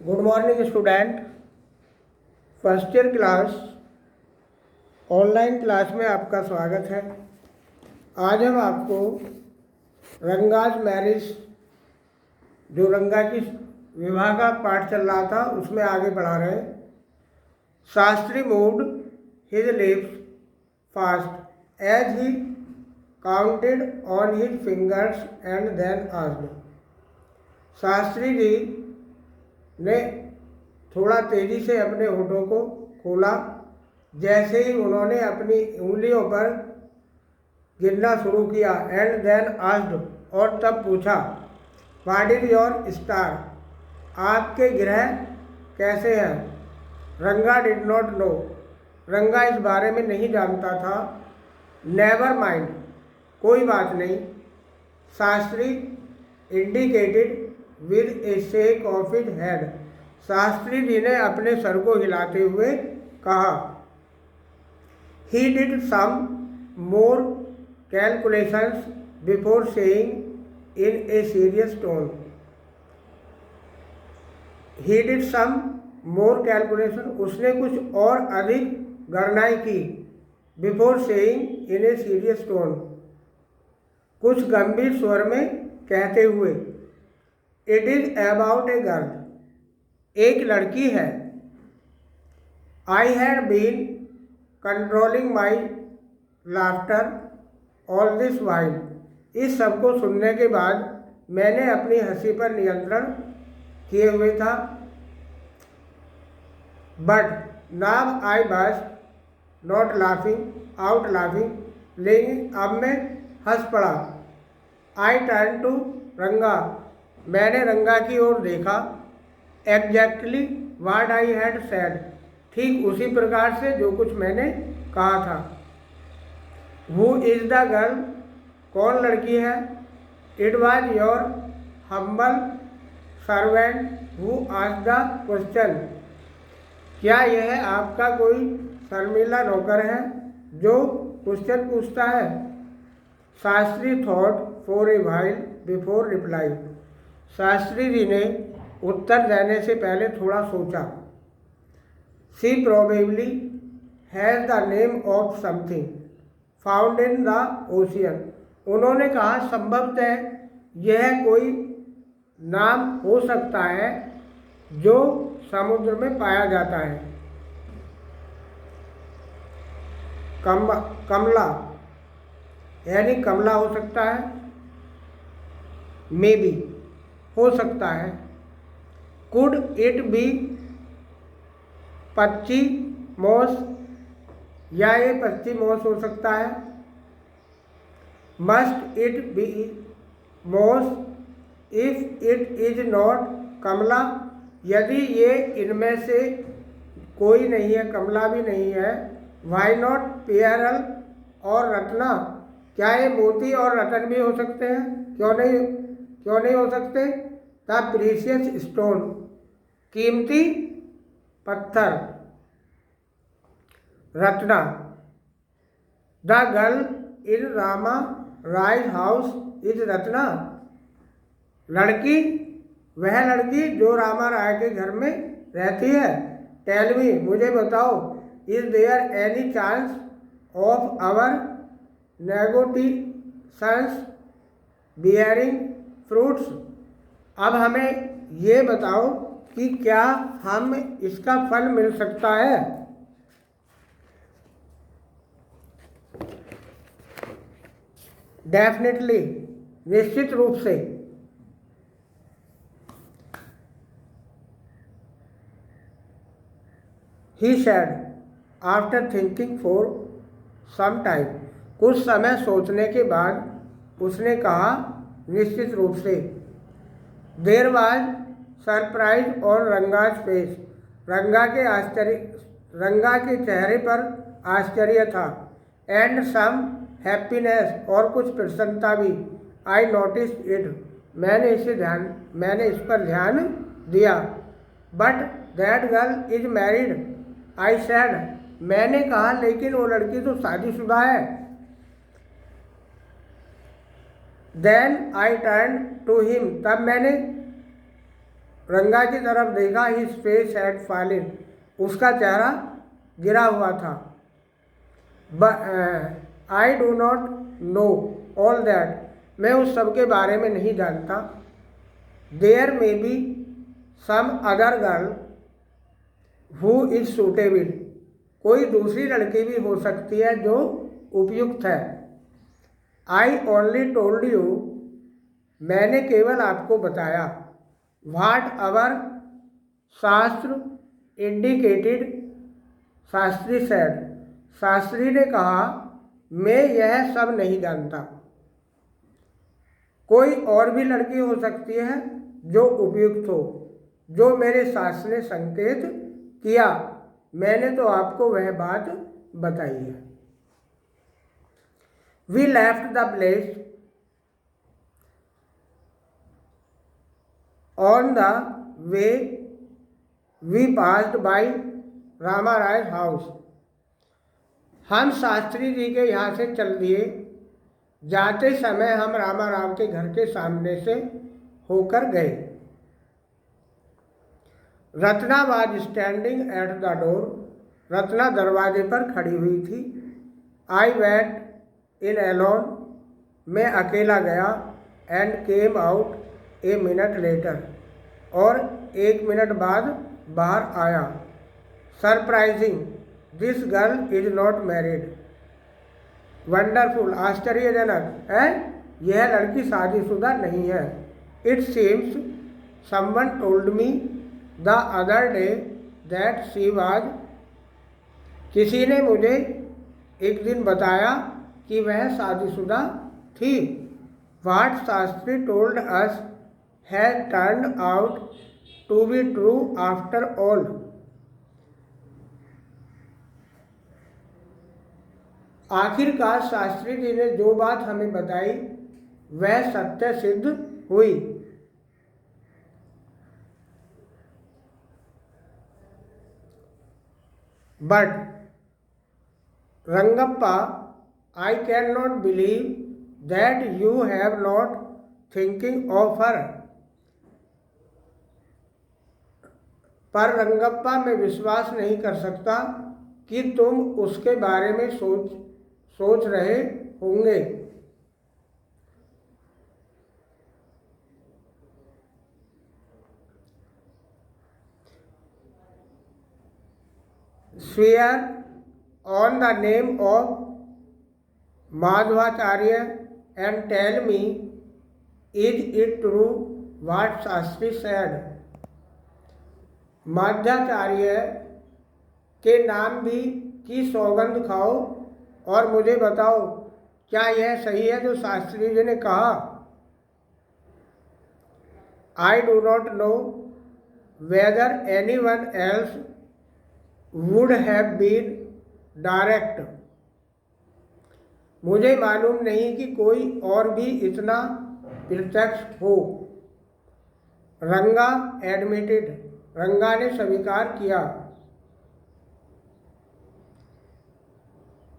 Good morning student. First year class online class में आपका स्वागत है। आज हम आपको रंगाज मैरिज जो रंगा की विवाह का पाठ चल रहा था उसमें आगे बढ़ा रहे हैं। Shastri moved his lips fast as he counted on his fingers and then asked. Shastri ji ने थोड़ा तेजी से अपने होठों को खोला। जैसे ही उन्होंने अपनी उंगलियों पर गिनना शुरू किया एंड देन आस्क्ड, और तब पूछा व्हाट इज योर स्टार, आपके ग्रह कैसे हैं। रंगा डिड नॉट नो, रंगा इस बारे में नहीं जानता था। नेवर माइंड, कोई बात नहीं। Shastri indicated with a shake of his head, Shastri ji ने अपने सर को हिलाते हुए कहा। He did some more calculations before saying in a serious tone. He did some more calculation, उसने कुछ और अधिक गणनाएं की। Before saying in a serious tone, कुछ गंभीर स्वर में कहते हुए। It is about a girl, एक लड़की है। I had been controlling my laughter all this while, इस सब को सुनने के बाद मैंने अपनी हंसी पर नियंत्रण किए हुए था। But now I was not laughing out laughing, लेकिन अब मैं हंस पड़ा। आई टर्न टू रंगा, मैंने रंगा की ओर देखा। Exactly what I had said, ठीक उसी प्रकार से जो कुछ मैंने कहा था। हु इज द गर्ल, कौन लड़की है। It was your humble servant who asked the question, क्या यह आपका कोई शर्मीला नौकर है जो क्वेश्चन पूछता है। Shastri thought for a while before reply, Shastri ji ने उत्तर देने से पहले थोड़ा सोचा। She probably has the name of something found in the ocean, उन्होंने कहा संभवतः यह कोई नाम हो सकता है जो समुद्र में पाया जाता है। कमला यानी कमला हो सकता है। मे बी, हो सकता है। Could it be Pacchi moss, या ये पच्ची मॉस हो सकता है। Must it be moss if it is not Kamala, यदि ये इनमें से कोई नहीं है, कमला भी नहीं है। वाई नॉट पेयरल और रत्ना, क्या ये मोती और रतन भी हो सकते हैं, क्यों नहीं हो सकते। द प्रीशियस स्टोन, कीमती पत्थर। Ratna. The girl in Rama Rai house is Ratna, लड़की, वह लड़की जो रामा राय के घर में रहती है। टेल मी, मुझे बताओ। Is there any chance of our negotiations bearing fruits, अब हमें ये बताओ कि क्या हम इसका फल मिल सकता है। डेफिनेटली, निश्चित रूप से। He said after thinking for some time, कुछ समय सोचने के बाद उसने कहा निश्चित रूप से। देर वाज सरप्राइज और रंगाज फेस, रंगा के चेहरे पर आश्चर्य था। एंड सम हैप्पीनेस, और कुछ प्रसन्नता भी। आई नोटिस इट, मैंने इस पर ध्यान दिया। But that girl is married, I said, मैंने कहा लेकिन वो लड़की तो शादीशुदा है। Then I turn to him, तब मैंने रंगा की तरफ देखा। हिज फेस हैड फॉलन, उसका चेहरा गिरा हुआ था। I do not know all that, मैं उस सब के बारे में नहीं जानता। There may be some other girl who is suitable, कोई दूसरी लड़की भी हो सकती है जो उपयुक्त है। आई ओनली टोल्ड यू, मैंने केवल आपको बताया। व्हाट अवर शास्त्र इंडिकेटेड, शास्त्री सैड, शास्त्री ने कहा मैं यह सब नहीं जानता। कोई और भी लड़की हो सकती है जो उपयुक्त हो, जो मेरे शास्त्र ने संकेत किया, मैंने तो आपको वह बात बताई है। We left the place on the way we passed by Rama Rai house, हम शास्त्री जी के यहाँ से चल दिए। जाते समय हम रामा राव के घर के सामने से होकर गए। Ratna was standing at the door, Ratna दरवाजे पर खड़ी हुई थी। आई वेंट इन एलोन, मैं अकेला गया। And came out a minute later, और 1 मिनट बाद बाहर आया। Surprising, this girl is not married, wonderful, आश्चर्यजनक है, यह लड़की शादीशुदा नहीं है। It seems someone told me the other day that she was, किसी ने मुझे एक दिन बताया कि वह शादीशुदा थी। What Shastri told us has turned out to be true after all, आखिरकार शास्त्री जी ने जो बात हमें बताई वह सत्य सिद्ध हुई। But Rangappa, I can not believe that you have not thinking of her, पर रंगप्पा मैं विश्वास नहीं कर सकता कि तुम उसके बारे में सोच रहे होंगे। Swear on the name of Madhvacharya and tell me, is it true what Shastri said, Madhvacharya के नाम भी की सौगंध खाओ और मुझे बताओ क्या यह सही है जो शास्त्री जी ने कहा। I do not know whether anyone else would have been direct, मुझे मालूम नहीं कि कोई और भी इतना प्रत्यक्ष हो। रंगा एडमिटेड, रंगा ने स्वीकार किया।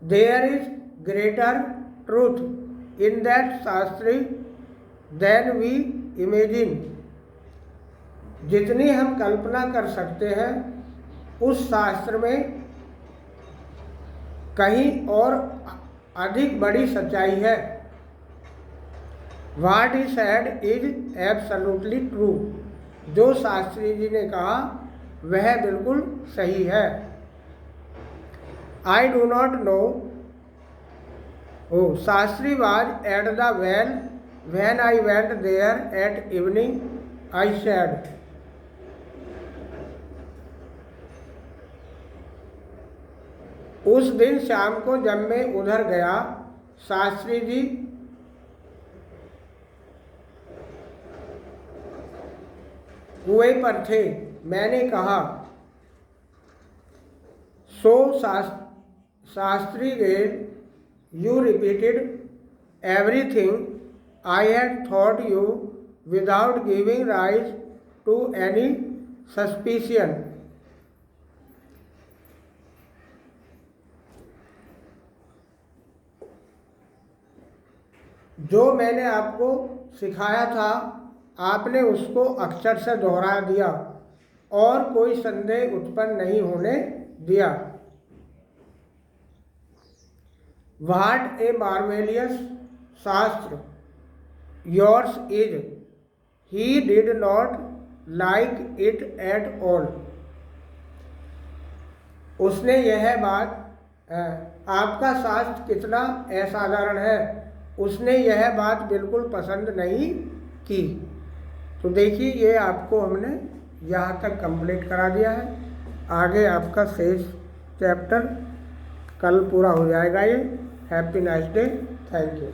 There is greater truth in that Shastri then we imagine, जितनी हम कल्पना कर सकते हैं उस शास्त्र में कहीं और अधिक बड़ी सच्चाई है। What he said is absolutely true, जो शास्त्री जी ने कहा वह बिल्कुल सही है। I do not know, Shastri was at the well when I went there at evening, आई सेड, उस दिन शाम को जब मैं उधर गया, शास्त्री जी कुएं पर थे। मैंने कहा, सो शास्त्री गेड, you repeated everything I had thought you without giving rise to any suspicion, जो मैंने आपको सिखाया था आपने उसको अक्षर से दोहरा दिया और कोई संदेह उत्पन्न नहीं होने दिया। व्हाट ए मार्वेलियस शास्त्र yours is, he did not like it at all. उसने यह बात, आपका शास्त्र कितना असाधारण है, उसने यह बात बिल्कुल पसंद नहीं की। तो देखिए ये आपको हमने यहाँ तक कंप्लीट करा दिया है। आगे आपका शेष चैप्टर कल पूरा हो जाएगा। ये happy nice day, thank you.